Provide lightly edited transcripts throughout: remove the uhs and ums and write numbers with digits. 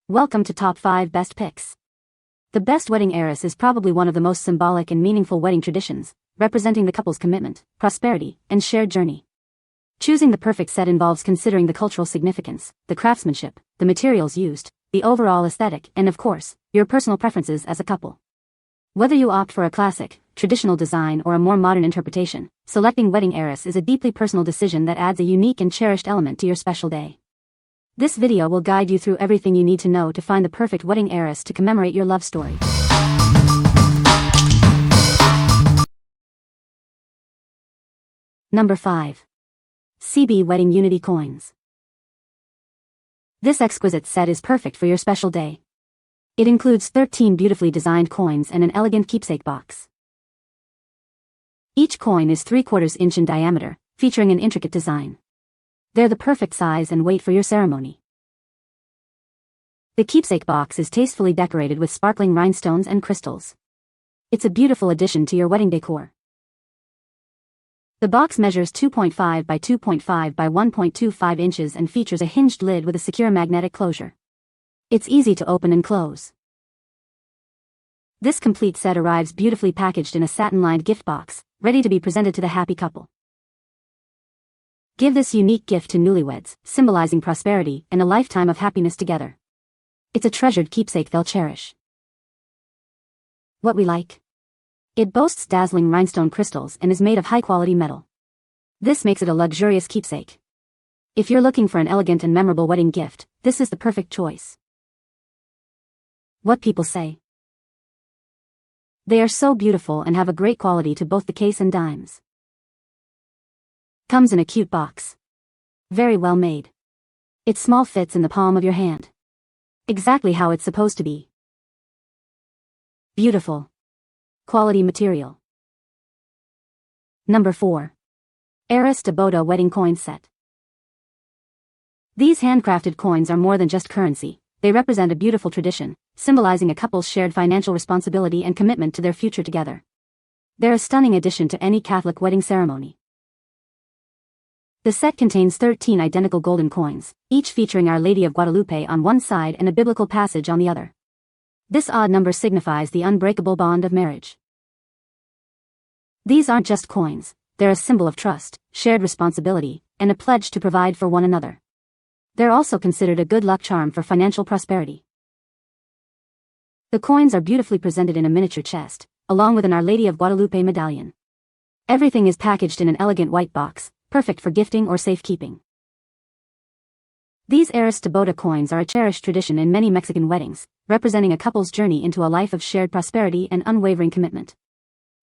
Welcome to Top 5 Best Picks. The best wedding heiress is probably one of the most symbolic and meaningful wedding traditions, representing the couple's commitment, prosperity, and shared journey. Choosing the perfect set involves considering the cultural significance, the craftsmanship, the materials used, the overall aesthetic, and of course, your personal preferences as a couple. Whether you opt for a classic, traditional design or a more modern interpretation, selecting wedding heiress is a deeply personal decision that adds a unique and cherished element to your special day. This video will guide you through everything you need to know to find the perfect wedding heiress to commemorate your love story. Number 5. CB Wedding Unity Coins. This exquisite set is perfect for your special day. It includes 13 beautifully designed coins and an elegant keepsake box. Each coin is 3/4 inch in diameter, featuring an intricate design. They're the perfect size and weight for your ceremony. The keepsake box is tastefully decorated with sparkling rhinestones and crystals. It's a beautiful addition to your wedding decor. The box measures 2.5 by 2.5 by 1.25 inches and features a hinged lid with a secure magnetic closure. It's easy to open and close. This complete set arrives beautifully packaged in a satin-lined gift box, ready to be presented to the happy couple. Give this unique gift to newlyweds, symbolizing prosperity and a lifetime of happiness together. It's a treasured keepsake they'll cherish. What we like? It boasts dazzling rhinestone crystals and is made of high-quality metal. This makes it a luxurious keepsake. If you're looking for an elegant and memorable wedding gift, this is the perfect choice. What people say? They are so beautiful and have a great quality to both the case and dimes. Comes in a cute box. Very well made. Its small fits in the palm of your hand. Exactly how it's supposed to be. Beautiful. Quality material. Number 4. Arras de Boda Wedding Coin Set. These handcrafted coins are more than just currency. They represent a beautiful tradition, symbolizing a couple's shared financial responsibility and commitment to their future together. They're a stunning addition to any Catholic wedding ceremony. The set contains 13 identical golden coins, each featuring Our Lady of Guadalupe on one side and a biblical passage on the other. This odd number signifies the unbreakable bond of marriage. These aren't just coins, they're a symbol of trust, shared responsibility, and a pledge to provide for one another. They're also considered a good luck charm for financial prosperity. The coins are beautifully presented in a miniature chest, along with an Our Lady of Guadalupe medallion. Everything is packaged in an elegant white box, perfect for gifting or safekeeping. These Arras de Boda coins are a cherished tradition in many Mexican weddings, representing a couple's journey into a life of shared prosperity and unwavering commitment.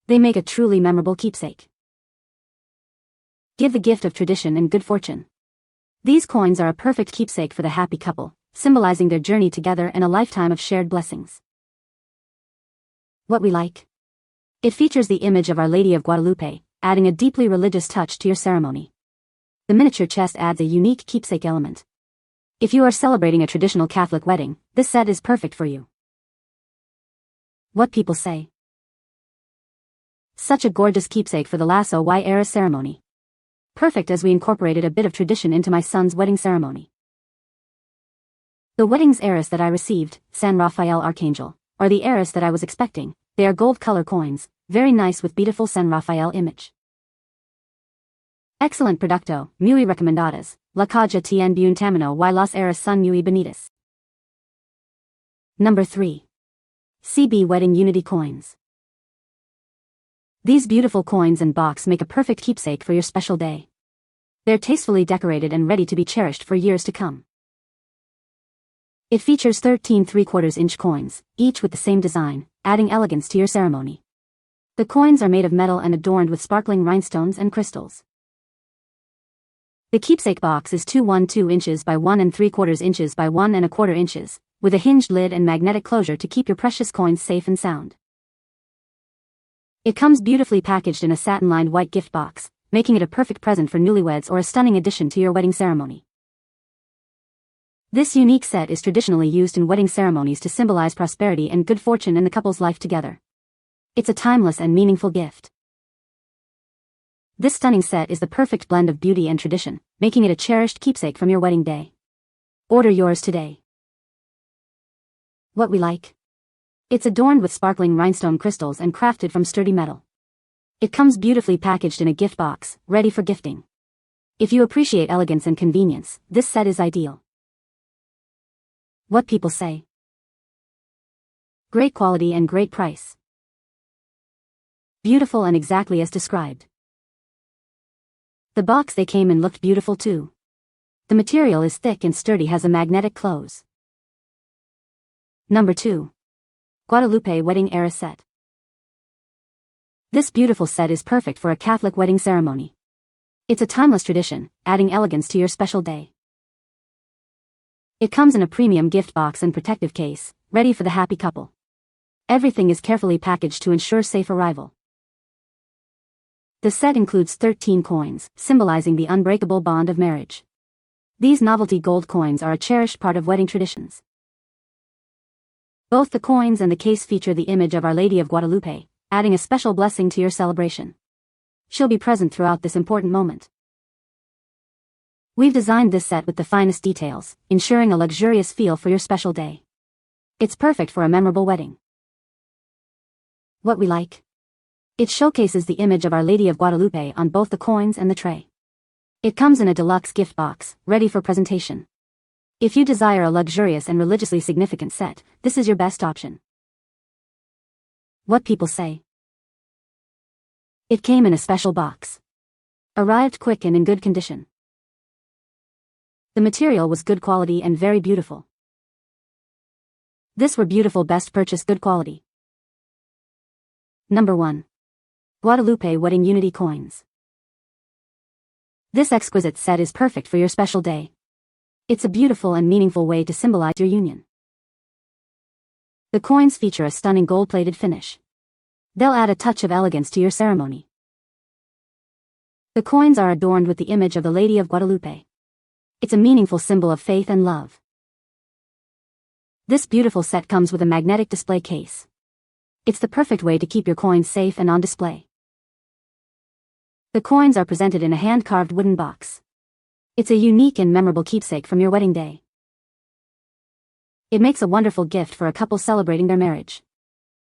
They make a truly memorable keepsake. Give the gift of tradition and good fortune. These coins are a perfect keepsake for the happy couple, symbolizing their journey together and a lifetime of shared blessings. What we like? It features the image of Our Lady of Guadalupe, adding a deeply religious touch to your ceremony. The miniature chest adds a unique keepsake element. If you are celebrating a traditional Catholic wedding, this set is perfect for you. What people say? Such a gorgeous keepsake for the Lasso y Arras ceremony. Perfect as we incorporated a bit of tradition into my son's wedding ceremony. The wedding's Arras that I received, San Rafael Archangel, are the Arras that I was expecting. They are gold color coins, very nice with beautiful San Rafael image. Excellent producto, muy recomendadas, la caja tiene buen tamaño y las Arras son muy bonitas. Number 3. CB Wedding Unity Coins. These beautiful coins and box make a perfect keepsake for your special day. They're tastefully decorated and ready to be cherished for years to come. It features 13 3/4 inch coins, each with the same design, adding elegance to your ceremony. The coins are made of metal and adorned with sparkling rhinestones and crystals. The keepsake box is 2.12 inches by 1 3/4 inches by 1 1/4 inches, with a hinged lid and magnetic closure to keep your precious coins safe and sound. It comes beautifully packaged in a satin-lined white gift box, making it a perfect present for newlyweds or a stunning addition to your wedding ceremony. This unique set is traditionally used in wedding ceremonies to symbolize prosperity and good fortune in the couple's life together. It's a timeless and meaningful gift. This stunning set is the perfect blend of beauty and tradition, making it a cherished keepsake from your wedding day. Order yours today. What we like? It's adorned with sparkling rhinestone crystals and crafted from sturdy metal. It comes beautifully packaged in a gift box, ready for gifting. If you appreciate elegance and convenience, this set is ideal. What people say? Great quality and great price. Beautiful and exactly as described. The box they came in looked beautiful too. The material is thick and sturdy, has a magnetic close. Number 2. Guadalupe Wedding Arras Set. This beautiful set is perfect for a Catholic wedding ceremony. It's a timeless tradition, adding elegance to your special day. It comes in a premium gift box and protective case, ready for the happy couple. Everything is carefully packaged to ensure safe arrival. The set includes 13 coins, symbolizing the unbreakable bond of marriage. These novelty gold coins are a cherished part of wedding traditions. Both the coins and the case feature the image of Our Lady of Guadalupe, adding a special blessing to your celebration. She'll be present throughout this important moment. We've designed this set with the finest details, ensuring a luxurious feel for your special day. It's perfect for a memorable wedding. What we like? It showcases the image of Our Lady of Guadalupe on both the coins and the tray. It comes in a deluxe gift box, ready for presentation. If you desire a luxurious and religiously significant set, this is your best option. What people say? It came in a special box. Arrived quick and in good condition. The material was good quality and very beautiful. This were beautiful, best purchase, good quality. Number 1. Guadalupe Wedding Unity Coins. This exquisite set is perfect for your special day. It's a beautiful and meaningful way to symbolize your union. The coins feature a stunning gold-plated finish. They'll add a touch of elegance to your ceremony. The coins are adorned with the image of the Lady of Guadalupe. It's a meaningful symbol of faith and love. This beautiful set comes with a magnetic display case. It's the perfect way to keep your coins safe and on display. The coins are presented in a hand-carved wooden box. It's a unique and memorable keepsake from your wedding day. It makes a wonderful gift for a couple celebrating their marriage.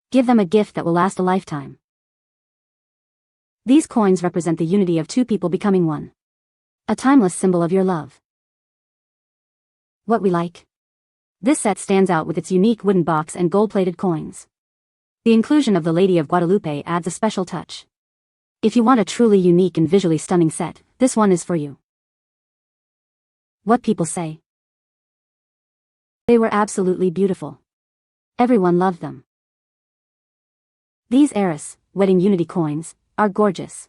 Give them a gift that will last a lifetime. These coins represent the unity of two people becoming one. A timeless symbol of your love. What we like? This set stands out with its unique wooden box and gold-plated coins. The inclusion of the Lady of Guadalupe adds a special touch. If you want a truly unique and visually stunning set, this one is for you. What people say? They were absolutely beautiful. Everyone loved them. These Arras, wedding unity coins, are gorgeous.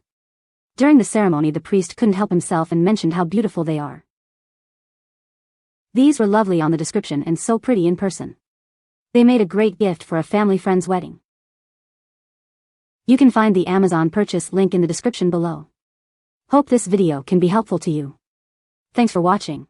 During the ceremony, the priest couldn't help himself and mentioned how beautiful they are. These were lovely on the description and so pretty in person. They made a great gift for a family friend's wedding. You can find the Amazon purchase link in the description below. Hope this video can be helpful to you. Thanks for watching.